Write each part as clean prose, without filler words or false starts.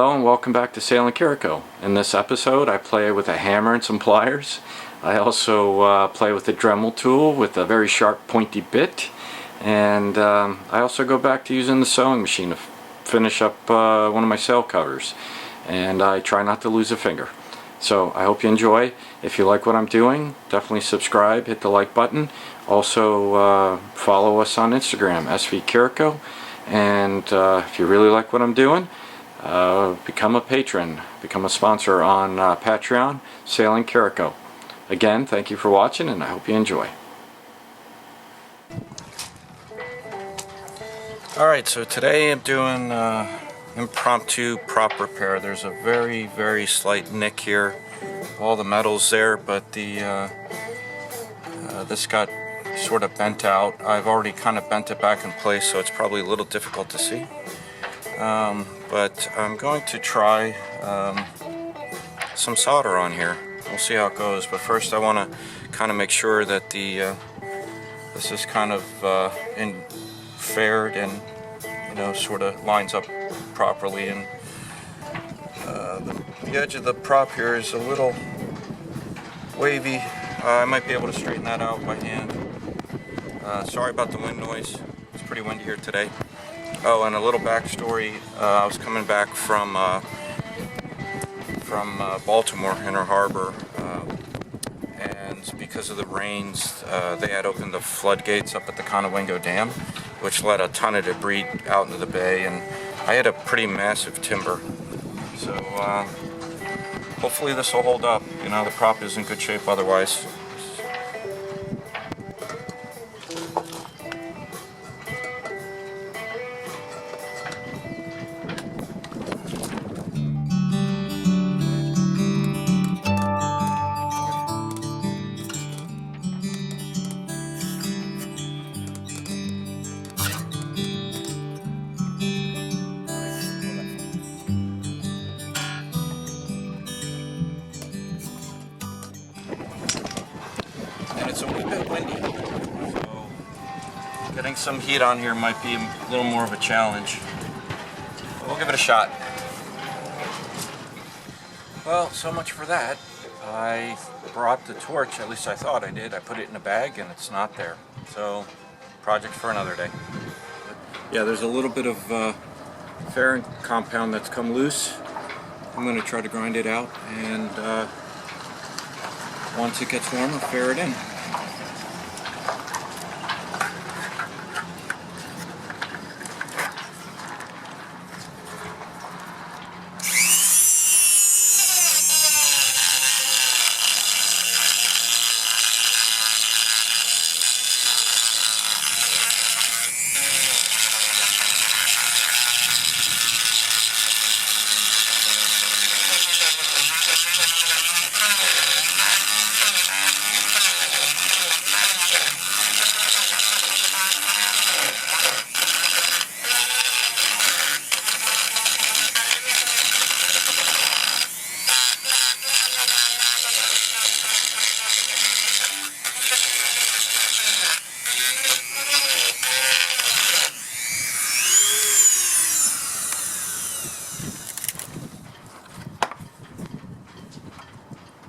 Hello and welcome back to Sailing Kiriko. In this episode I play with a hammer and some pliers. I also play with a Dremel tool with a very sharp pointy bit, and I also go back to using the sewing machine to finish up one of my sail covers, and I try not to lose a finger. So I hope you enjoy. If you like what I'm doing, definitely subscribe, hit the like button. Also follow us on Instagram, svkiriko, and if you really like what I'm doing, become a patron, become a sponsor on Patreon, Sailing Kiriko. Again, thank you for watching, and I hope you enjoy. Alright, so today I'm doing impromptu prop repair. There's a very slight nick here. All the metal's there, but the this got sort of bent out. I've already kind of bent it back in place, so it's probably a little difficult to see. But I'm going to try some solder on here. We'll see how it goes, but first I want to kind of make sure that the this is kind of faired and, you know, sort of lines up properly, and the edge of the prop here is a little wavy. I might be able to straighten that out by hand. Sorry about the wind noise. It's pretty windy here today. Oh, and a little backstory. I was coming back from Baltimore, Inner Harbor, and because of the rains, they had opened the floodgates up at the Conowingo Dam, which let a ton of debris out into the bay, and I had a pretty massive timber. So hopefully this will hold up. You know, the prop is in good shape otherwise. It's a wee bit windy, so getting some heat on here might be a little more of a challenge. But we'll give it a shot. Well, so much for that. I brought the torch, at least I thought I did. I put it in a bag and it's not there. So, project for another day. But yeah, there's a little bit of fairing compound that's come loose. I'm going to try to grind it out, and once it gets warmer, fair it in.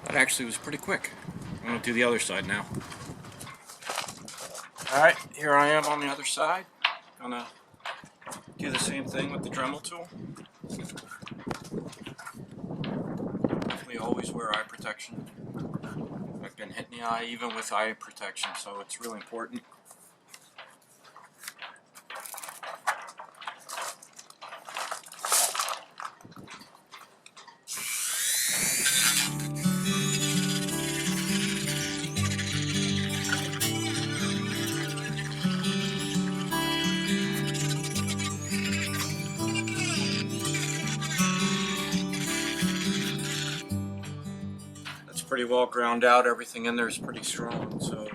That actually was pretty quick. I'm going to do the other side now. Alright, here I am on the other side. Gonna do the same thing with the Dremel tool. Definitely always wear eye protection. I've been hit in the eye even with eye protection, so it's really important. Pretty well ground out. Everything in there is pretty strong, so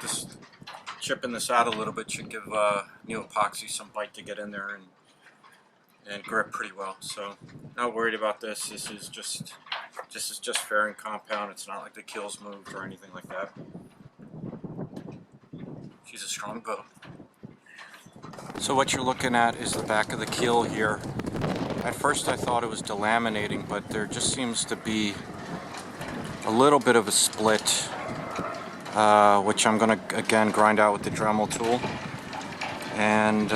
just chipping this out a little bit should give new epoxy some bite to get in there and grip pretty well. So not worried about this. This is just fairing compound. It's not like the keel's moved or anything like that. She's a strong boat. So what you're looking at is the back of the keel here. At first I thought it was delaminating, but there just seems to be a little bit of a split, which I'm going to again grind out with the Dremel tool and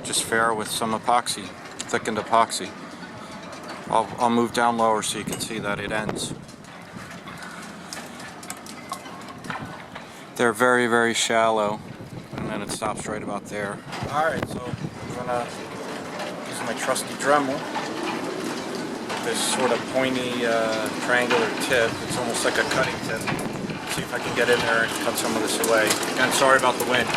just fair with some epoxy, thickened epoxy. I'll move down lower so you can see that it ends. They're very, very shallow, and then it stops right about there. Alright, so I'm gonna use my trusty Dremel. This sort of pointy triangular tip. It's almost like a cutting tip. See if I can get in there and cut some of this away. Again, sorry about the wind.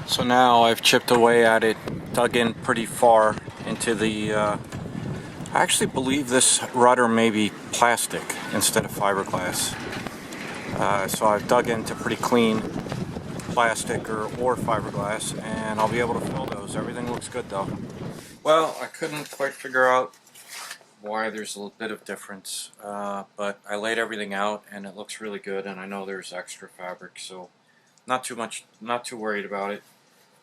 So now I've chipped away at it, dug in pretty far into the, I actually believe this rudder may be plastic instead of fiberglass. So I've dug into pretty clean plastic or fiberglass, and I'll be able to fill those. Everything looks good though. Well, I couldn't quite figure out why there's a little bit of difference, but I laid everything out and it looks really good, and I know there's extra fabric, so not too worried about it.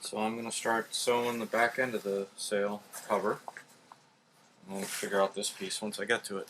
So I'm going to start sewing the back end of the sail cover. I'm going to figure out this piece once I get to it.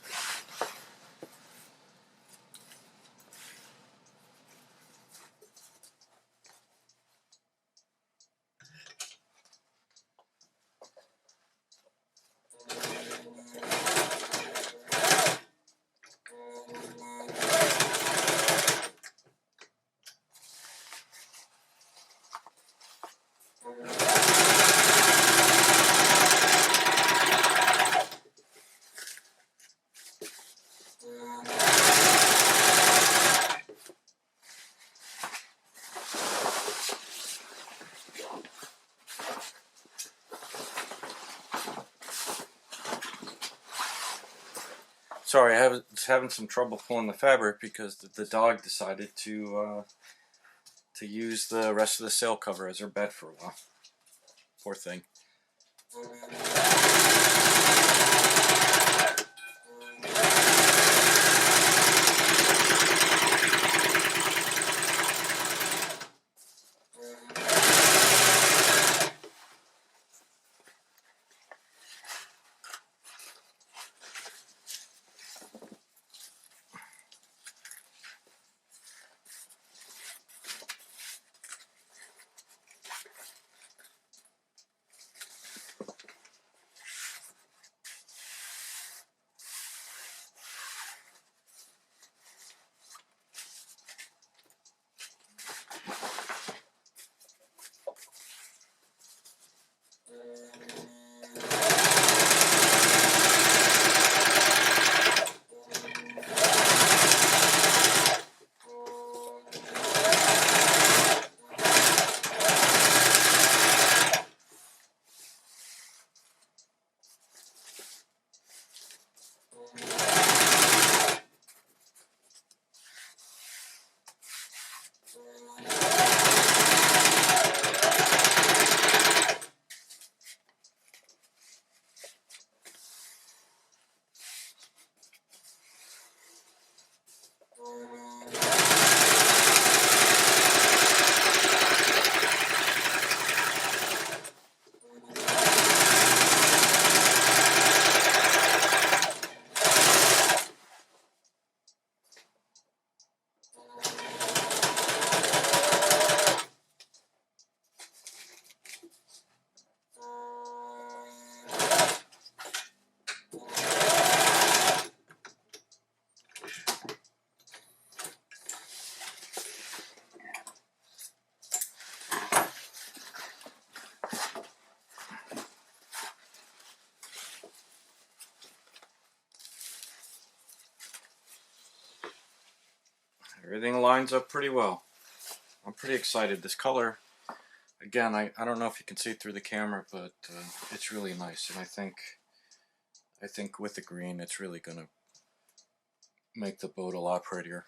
Sorry, I was having some trouble pulling the fabric because the dog decided to use the rest of the sail cover as her bed for a while. Poor thing. everything lines up pretty well. I'm pretty excited. This color, again, I don't know if you can see it through the camera, but it's really nice, and I think with the green it's really gonna make the boat a lot prettier.